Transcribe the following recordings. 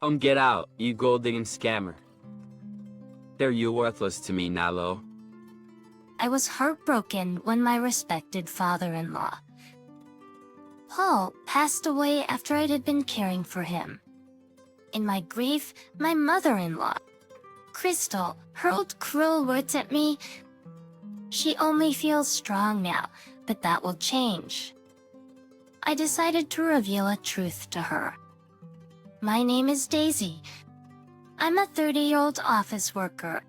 Get out, you gold-digging scammer. You're worthless to me, Nalo. I was heartbroken when my respected father-in-law, Paul, passed away after I had been caring for him. In my grief, my mother-in-law, Crystal, hurled cruel words at me. She only feels strong now, but that will change. I decided to reveal a truth to her. My name is Daisy. I'm a 30-year-old office worker.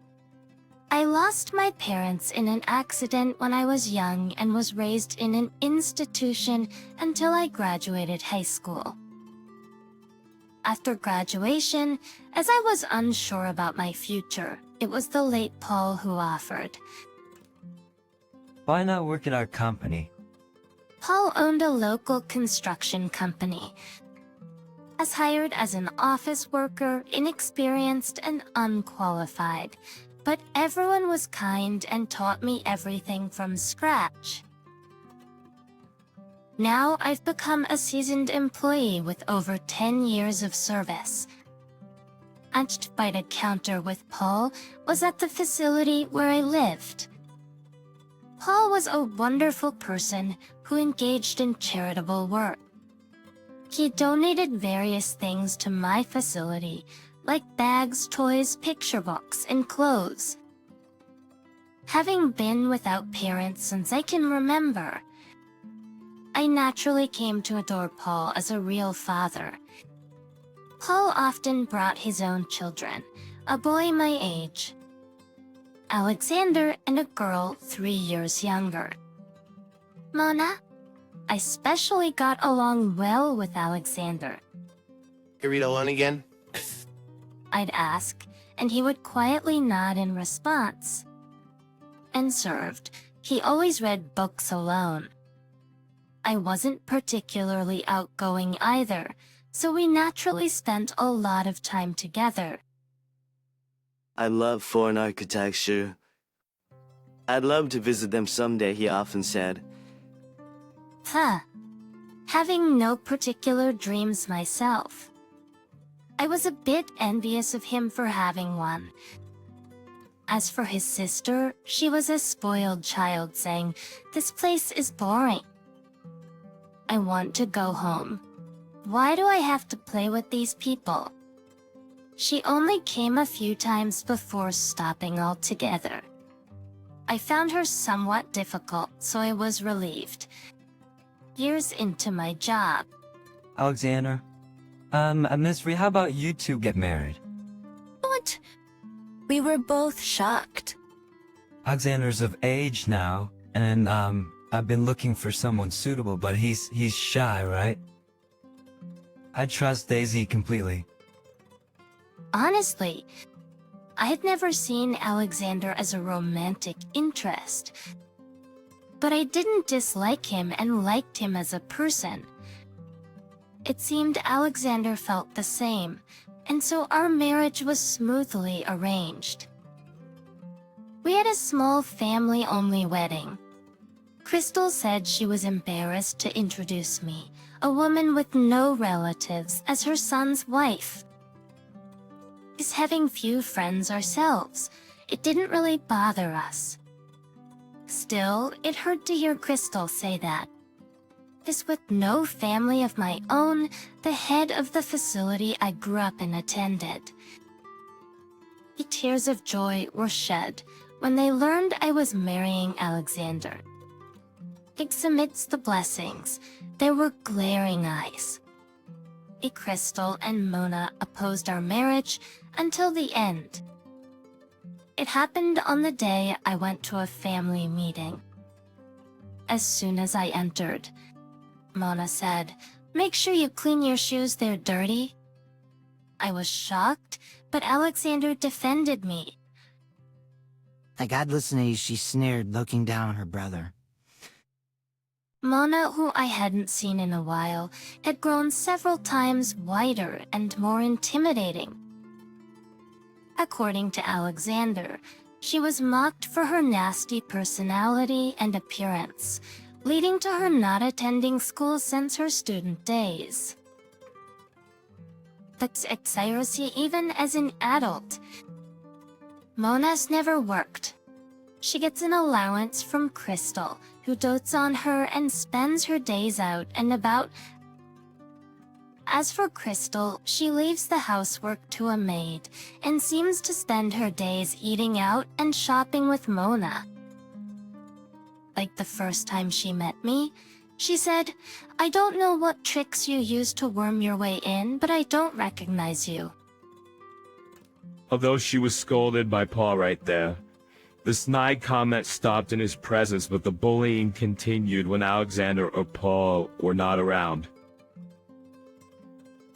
I lost my parents in an accident when I was young and was raised in an institution until I graduated high school. After graduation, as I was unsure about my future, it was the late Paul who offered. Why not work at our company? Paul owned a local construction company. I was hired as an office worker, inexperienced and unqualified, but everyone was kind and taught me everything from scratch. Now I've become a seasoned employee with over 10 years of service. My first fight encounter with Paul was at the facility where I lived. Paul was a wonderful person who engaged in charitable work. He donated various things to my facility, like bags, toys, picture books, and clothes. Having been without parents since I can remember, I naturally came to adore Paul as a real father. Paul often brought his own children, a boy my age, Alexander, and a girl 3 years younger, Mona. I especially got along well with Alexander. You read alone again? I'd ask, and he would quietly nod in response. And served, he always read books alone. I wasn't particularly outgoing either, so we naturally spent a lot of time together. I love foreign architecture. I'd love to visit them someday, he often said. Having no particular dreams myself, I was a bit envious of him for having one. As for his sister, she was a spoiled child saying, "This place is boring. I want to go home. Why do I have to play with these people?" She only came a few times before stopping altogether. I found her somewhat difficult, so I was relieved. Years into my job. Alexander? Misery, how about you two get married? What? We were both shocked. Alexander's of age now, and I've been looking for someone suitable, but he's shy, right? I trust Daisy completely. Honestly, I had never seen Alexander as a romantic interest. But I didn't dislike him and liked him as a person. It seemed Alexander felt the same, and so our marriage was smoothly arranged. We had a small family-only wedding. Crystal said she was embarrassed to introduce me, a woman with no relatives, as her son's wife. As having few friends ourselves, it didn't really bother us. Still, it hurt to hear Crystal say that. This with no family of my own, the head of the facility I grew up and attended. The tears of joy were shed when they learned I was marrying Alexander. Amidst the blessings, there were glaring eyes. Crystal and Mona opposed our marriage until the end. It happened on the day I went to a family meeting. As soon as I entered, Mona said, "Make sure you clean your shoes, they're dirty." I was shocked, but Alexander defended me. "A godless knee," she sneered, looking down on her brother. Mona, who I hadn't seen in a while, had grown several times whiter and more intimidating. According to Alexander, she was mocked for her nasty personality and appearance, leading to her not attending school since her student days. That's exiracy even as an adult. Mona's never worked. She gets an allowance from Crystal, who dotes on her and spends her days out and about. As for Crystal, she leaves the housework to a maid and seems to spend her days eating out and shopping with Mona. Like the first time she met me, she said, "I don't know what tricks you use to worm your way in, but I don't recognize you." Although she was scolded by Paul right there, the snide comment stopped in his presence, but the bullying continued when Alexander or Paul were not around.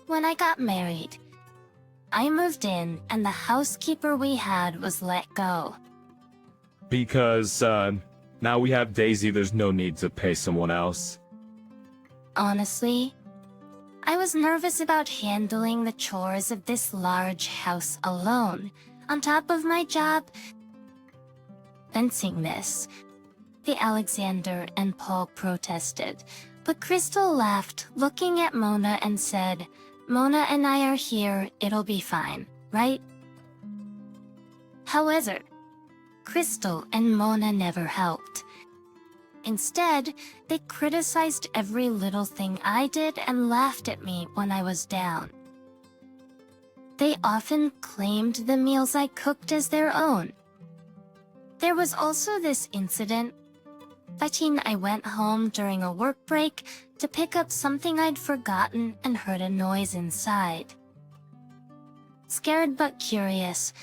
When I got married, I moved in and the housekeeper we had was let go. Because, now we have Daisy, there's no need to pay someone else. Honestly, I was nervous about handling the chores of this large house alone, on top of my job. Fencing this, the Alexander and Paul protested, but Crystal laughed, looking at Mona and said, "Mona and I are here, it'll be fine, right?" However, Crystal and Mona never helped. Instead, they criticized every little thing I did and laughed at me when I was down. They often claimed the meals I cooked as their own. There was also this incident. I went home during a work break to pick up something I'd forgotten and heard a noise inside. Scared but curious,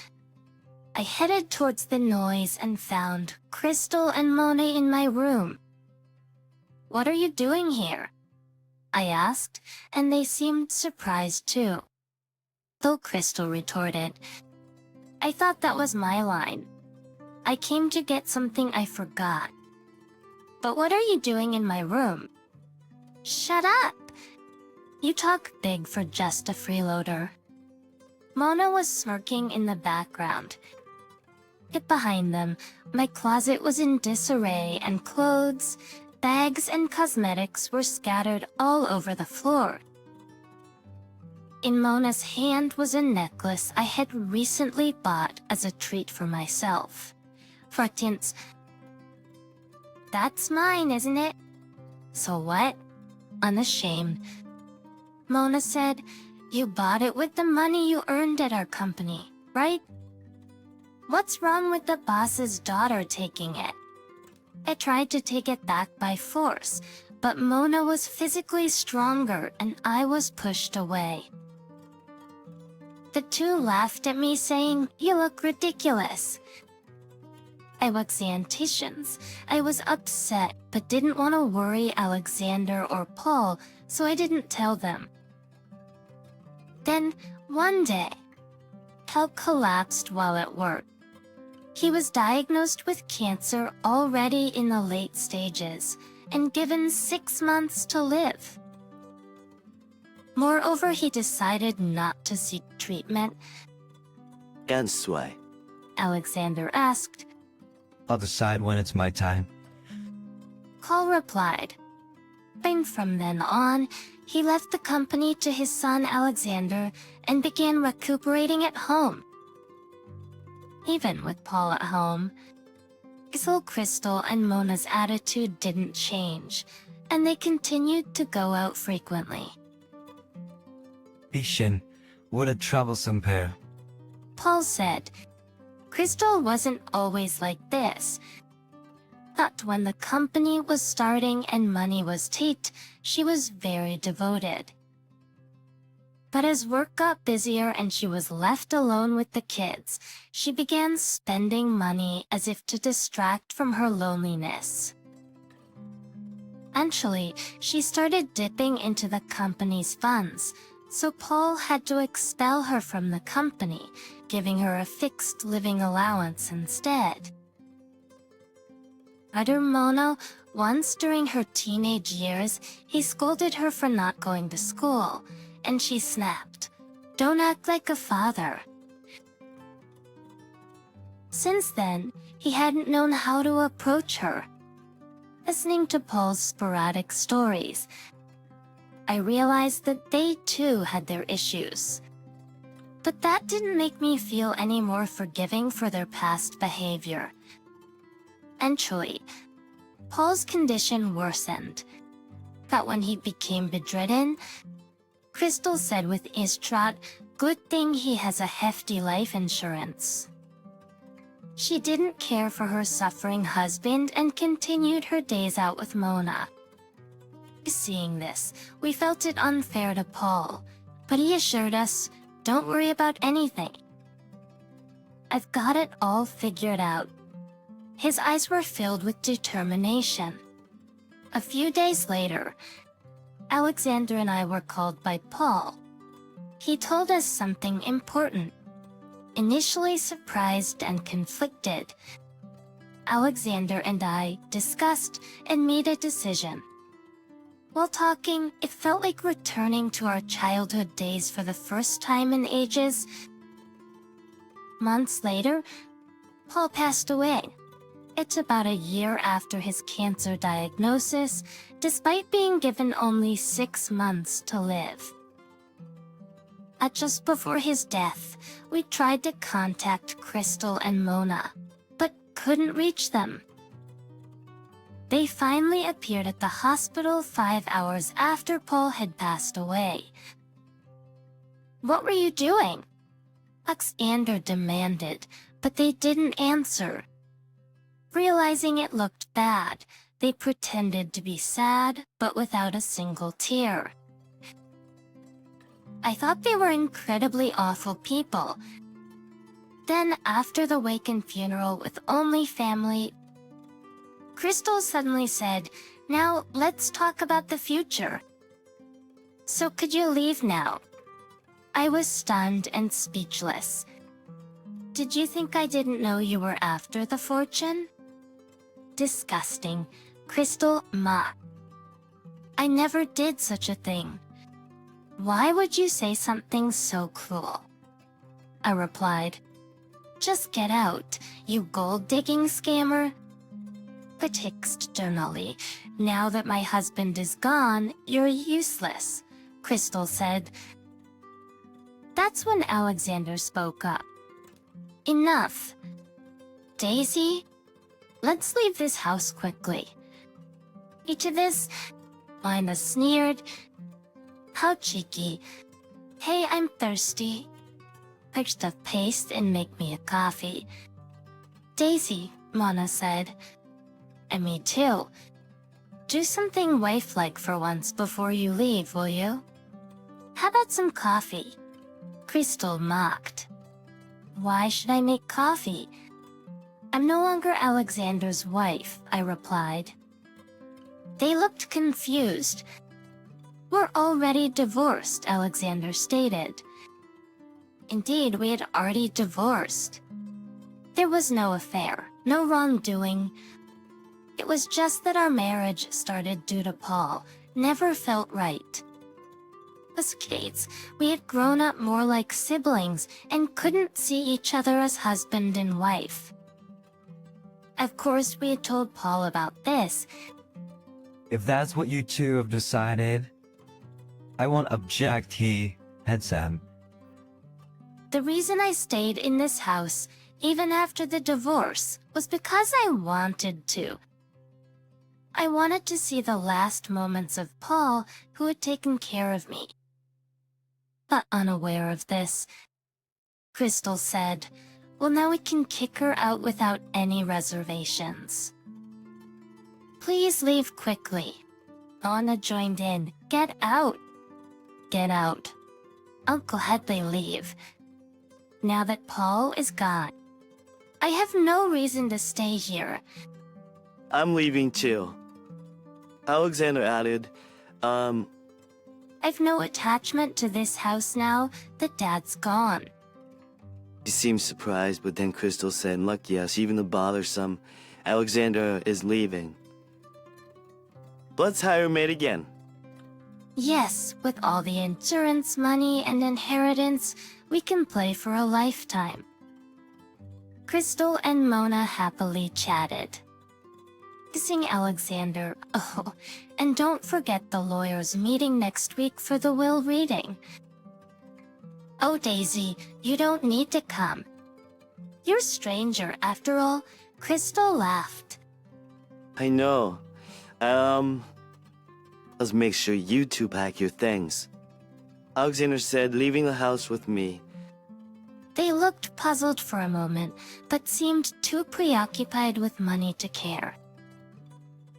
I headed towards the noise and found Crystal and Mona in my room. "What are you doing here?" I asked, and they seemed surprised too. Though Crystal retorted, "I thought that was my line. I came to get something I forgot." "But what are you doing in my room?" "Shut up! You talk big for just a freeloader." Mona was smirking in the background. Behind them, my closet was in disarray and clothes, bags, and cosmetics were scattered all over the floor. In Mona's hand was a necklace I had recently bought as a treat for myself. Fartins, "That's mine, isn't it?" "So what?" Unashamed. Mona said, "You bought it with the money you earned at our company, right? What's wrong with the boss's daughter taking it?" I tried to take it back by force, but Mona was physically stronger and I was pushed away. The two laughed at me saying, "You look ridiculous." I was antitions. I was upset but didn't want to worry Alexander or Paul, so I didn't tell them. Then, one day, Paul collapsed while at work. He was diagnosed with cancer already in the late stages and given 6 months to live. Moreover, he decided not to seek treatment. Ganz why? Alexander asked. I'll decide when it's my time. Paul replied. And from then on, he left the company to his son Alexander and began recuperating at home. Even with Paul at home, Crystal and Mona's attitude didn't change, and they continued to go out frequently. Ishin, what a troublesome pair. Paul said, "Crystal wasn't always like this. But when the company was starting and money was tight, she was very devoted. But as work got busier and she was left alone with the kids, she began spending money as if to distract from her loneliness. Eventually, she started dipping into the company's funds, so Paul had to expel her from the company, giving her a fixed living allowance instead. Other Mono, once during her teenage years, he scolded her for not going to school, and she snapped, "Don't act like a father." Since then, he hadn't known how to approach her. Listening to Paul's sporadic stories, I realized that they too had their issues. But that didn't make me feel any more forgiving for their past behavior. Eventually, Paul's condition worsened. But when he became bedridden, Crystal said with distraught, "Good thing he has a hefty life insurance." She didn't care for her suffering husband and continued her days out with Mona. Seeing this, we felt it unfair to Paul, but he assured us, "Don't worry about anything. I've got it all figured out." His eyes were filled with determination. A few days later, Alexander and I were called by Paul. He told us something important. Initially surprised and conflicted, Alexander and I discussed and made a decision. While talking, it felt like returning to our childhood days for the first time in ages. Months later, Paul passed away. It's about a year after his cancer diagnosis, despite being given only 6 months to live. Just before his death, we tried to contact Crystal and Mona, but couldn't reach them. They finally appeared at the hospital 5 hours after Paul had passed away. "What were you doing?" Alexander demanded, but they didn't answer. Realizing it looked bad, they pretended to be sad, but without a single tear. I thought they were incredibly awful people. Then, after the wake and funeral with only family, Crystal suddenly said, "Now, let's talk about the future. So could you leave now?" I was stunned and speechless. "Did you think I didn't know you were after the fortune?" "Disgusting," Crystal mocked. "I never did such a thing. Why would you say something so cruel?" I replied, "Just get out, you gold-digging scammer." But externally, "Now that my husband is gone, you're useless," Crystal said. That's when Alexander spoke up. "Enough. Daisy, let's leave this house quickly." Each of this, Lina sneered. "How cheeky. Hey, I'm thirsty. Pick the paste and make me a coffee." "Daisy," Mona said. "And me too. Do something wife-like for once before you leave, will you? How about some coffee?" Crystal mocked. "Why should I make coffee? I'm no longer Alexander's wife," I replied. They looked confused. "We're already divorced," Alexander stated. Indeed, we had already divorced. There was no affair, no wrongdoing. It was just that our marriage started due to Paul, never felt right. As kids, we had grown up more like siblings and couldn't see each other as husband and wife. Of course, we had told Paul about this. If that's what you two have decided, I won't object, he had said. The reason I stayed in this house, even after the divorce, was because I wanted to. I wanted to see the last moments of Paul, who had taken care of me. But unaware of this, Crystal said, "Well, now we can kick her out without any reservations. Please leave quickly." Anna joined in. "Get out." "Get out." Uncle Hedley leave. Now that Paul is gone, I have no reason to stay here. I'm leaving too. Alexander added, I've no attachment to this house now that Dad's gone. He seemed surprised, but then Crystal said, "Lucky us, even the bothersome Alexander is leaving. Let's hire a maid again." Yes, with all the insurance money and inheritance, we can play for a lifetime. Crystal and Mona happily chatted. Kissing Alexander, oh, and don't forget the lawyer's meeting next week for the will reading. Oh, Daisy, you don't need to come. You're a stranger, after all. Crystal laughed. I know. Let's make sure you two pack your things. Alexander said leaving the house with me. They looked puzzled for a moment, but seemed too preoccupied with money to care.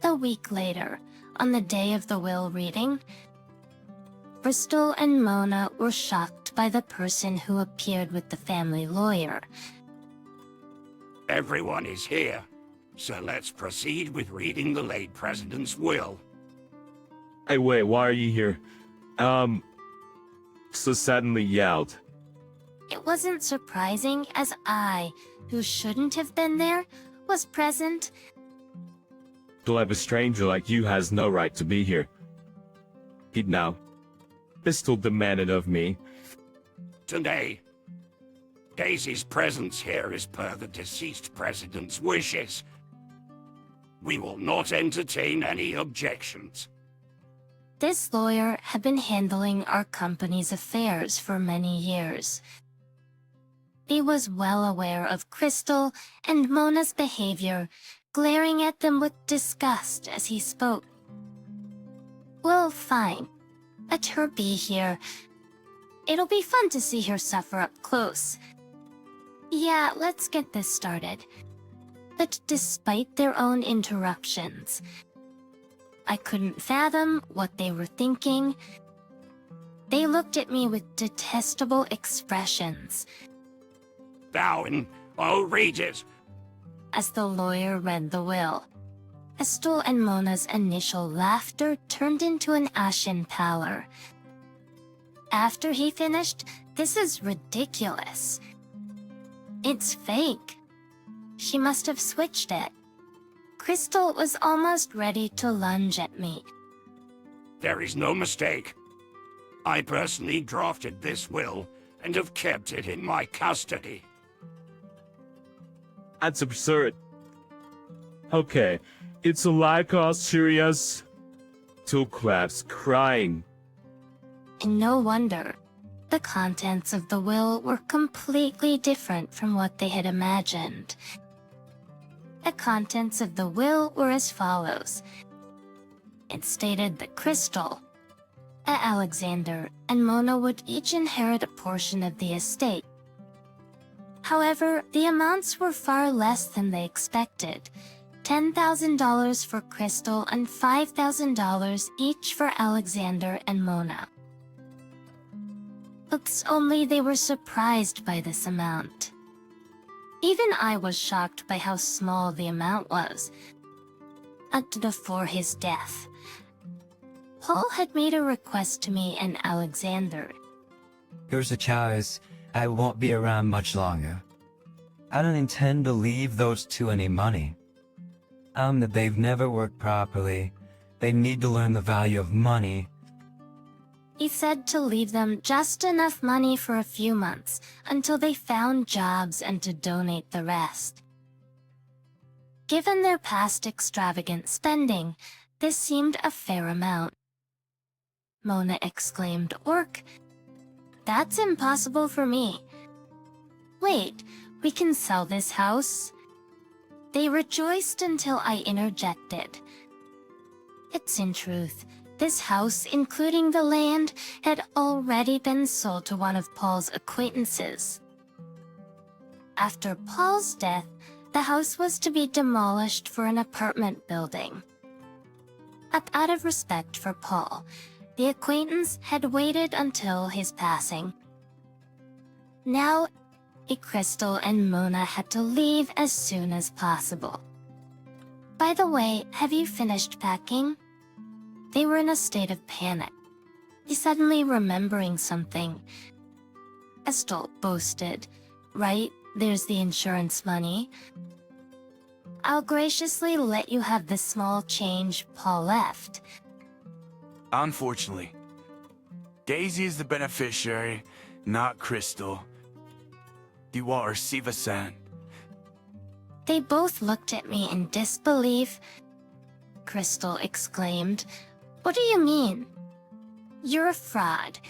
A week later, on the day of the will reading, Crystal and Mona were shocked by the person who appeared with the family lawyer. Everyone is here, so let's proceed with reading the late president's will. Hey, wait, why are you here? So suddenly yelled. It wasn't surprising, as I, who shouldn't have been there, was present. To have a stranger like you has no right to be here. He'd know. Pistol demanded of me. Today, Daisy's presence here is per the deceased president's wishes. We will not entertain any objections. This lawyer had been handling our company's affairs for many years. He was well aware of Crystal and Mona's behavior, glaring at them with disgust as he spoke. Well, fine. Let her be here. It'll be fun to see her suffer up close. Yeah, let's get this started. But despite their own interruptions, I couldn't fathom what they were thinking. They looked at me with detestable expressions. Bowing, I'll read it. As the lawyer read the will, Crystal and Mona's initial laughter turned into an ashen pallor. After he finished, "This is ridiculous. It's fake." She must have switched it. Crystal was almost ready to lunge at me. There is no mistake. I personally drafted this will and have kept it in my custody. That's absurd. Okay, it's a lie cause serious. Two claps, crying. And no wonder. The contents of the will were completely different from what they had imagined. The contents of the will were as follows. It stated that Crystal, Alexander, and Mona would each inherit a portion of the estate. However, the amounts were far less than they expected. $10,000 for Crystal and $5,000 each for Alexander and Mona. Oops, only they were surprised by this amount. Even I was shocked by how small the amount was. Before his death, Paul had made a request to me and Alexander. Here's a choice. I won't be around much longer. I don't intend to leave those two any money. That they've never worked properly. They need to learn the value of money. He said to leave them just enough money for a few months until they found jobs and to donate the rest. Given their past extravagant spending, this seemed a fair amount. Mona exclaimed, "Orc, that's impossible for me. Wait, we can sell this house." They rejoiced until I interjected. It's in truth, this house, including the land, had already been sold to one of Paul's acquaintances. After Paul's death, the house was to be demolished for an apartment building. Out of respect for Paul, the acquaintance had waited until his passing. Now, Crystal and Mona had to leave as soon as possible. By the way, have you finished packing? They were in a state of panic. Suddenly remembering something. Crystal boasted, "Right, there's the insurance money. I'll graciously let you have the small change Paul left." Unfortunately, Daisy is the beneficiary, not Crystal. You are Siva-san. They both looked at me in disbelief. Crystal exclaimed, "What do you mean? You're a fraud.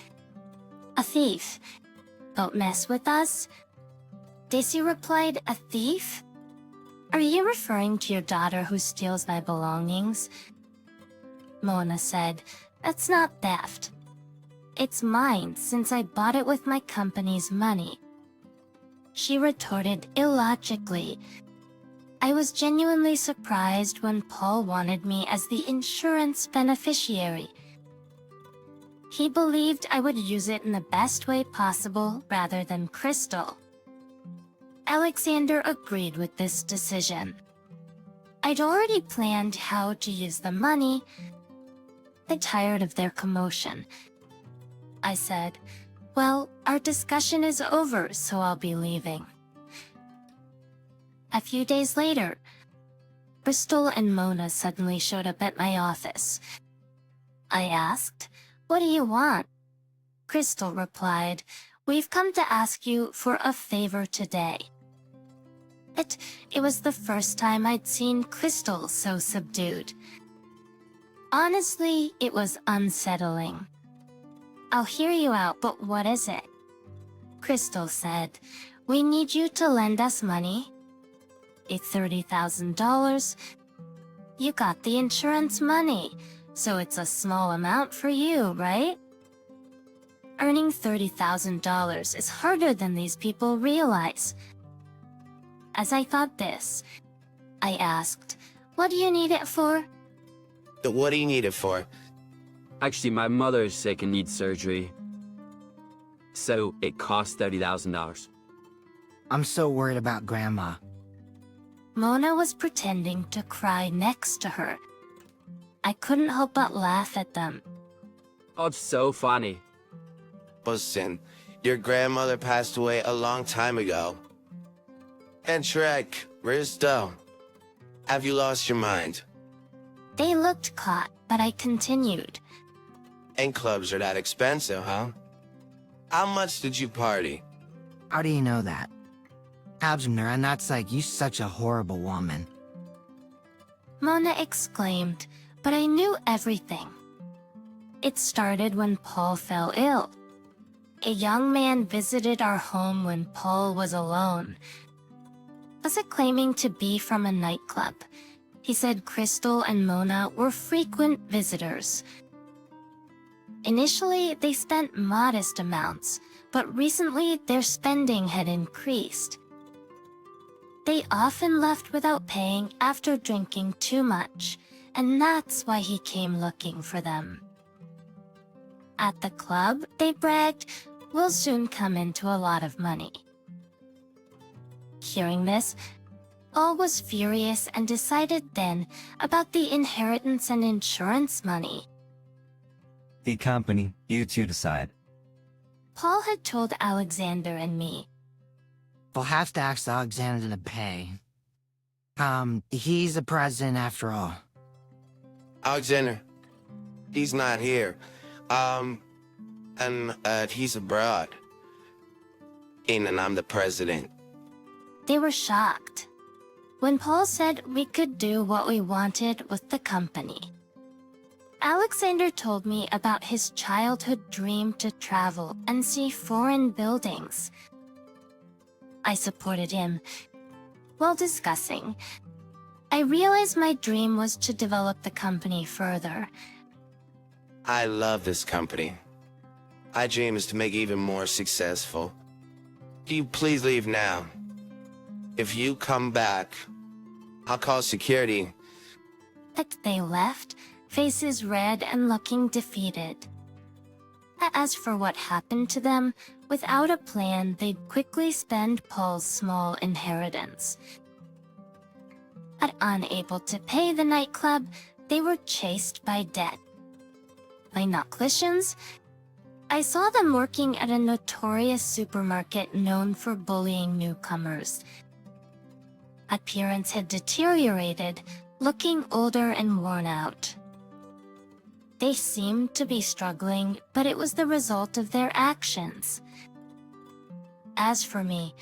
A thief. Don't mess with us? Daisy replied, a thief? Are you referring to your daughter who steals my belongings? Mona said, that's not theft. It's mine since I bought it with my company's money. She retorted illogically. I was genuinely surprised when Paul wanted me as the insurance beneficiary. He believed I would use it in the best way possible rather than Crystal. Alexander agreed with this decision. I'd already planned how to use the money. I'm tired of their commotion. I said, well, our discussion is over, so I'll be leaving. A few days later, Crystal and Mona suddenly showed up at my office. I asked, what do you want? Crystal replied, we've come to ask you for a favor today. It was the first time I'd seen Crystal so subdued. Honestly, it was unsettling. I'll hear you out, but what is it? Crystal said, we need you to lend us money. It's $30,000. You got the insurance money, so it's a small amount for you, right? Earning $30,000 is harder than these people realize. As I thought this, I asked, what do you need it for? What do you need it for? Actually, my mother is sick and needs surgery. So it costs $30,000. I'm so worried about Grandma. Mona was pretending to cry next to her. I couldn't help but laugh at them. Oh, it's so funny. Listen, your grandmother passed away a long time ago. And Shrek, Risto, have you lost your mind? They looked caught, but I continued. And clubs are that expensive, huh? How much did you party? How do you know that? Alexander, and that's like, you such a horrible woman. Mona exclaimed, but I knew everything. It started when Paul fell ill. A young man visited our home when Paul was alone. Wasn't claiming to be from a nightclub. He said Crystal and Mona were frequent visitors. Initially, they spent modest amounts, but recently their spending had increased. They often left without paying after drinking too much, and that's why he came looking for them. At the club, they bragged, we'll soon come into a lot of money. Hearing this, Paul was furious and decided then about the inheritance and insurance money. The company, you two decide. Paul had told Alexander and me. We'll have to ask Alexander to pay. He's the president after all. Alexander, he's not here. He's abroad. And I'm the president. They were shocked when Paul said we could do what we wanted with the company. Alexander told me about his childhood dream to travel and see foreign buildings. I supported him. While discussing, I realized my dream was to develop the company further. I love this company. My dream is to make it even more successful. Can you please leave now? If you come back, I'll call security. But they left, faces red and looking defeated. As for what happened to them, without a plan, they'd quickly spend Paul's small inheritance. But unable to pay the nightclub, they were chased by debt. My Knocklicians? I saw them working at a notorious supermarket known for bullying newcomers. Appearance had deteriorated, looking older and worn out. They seemed to be struggling, but it was the result of their actions. As for me,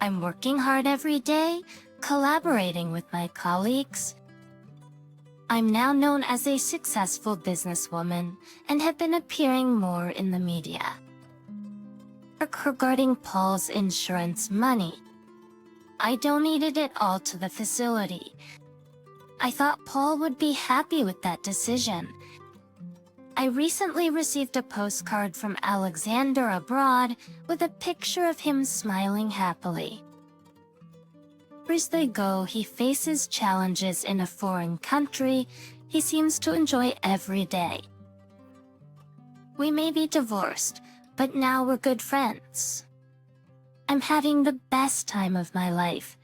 I'm working hard every day, collaborating with my colleagues. I'm now known as a successful businesswoman and have been appearing more in the media. regarding Paul's insurance money. I donated it all to the facility. I thought Paul would be happy with that decision. I recently received a postcard from Alexander abroad with a picture of him smiling happily. As they go, he faces challenges in a foreign country. He seems to enjoy every day. We may be divorced, but now we're good friends. I'm having the best time of my life.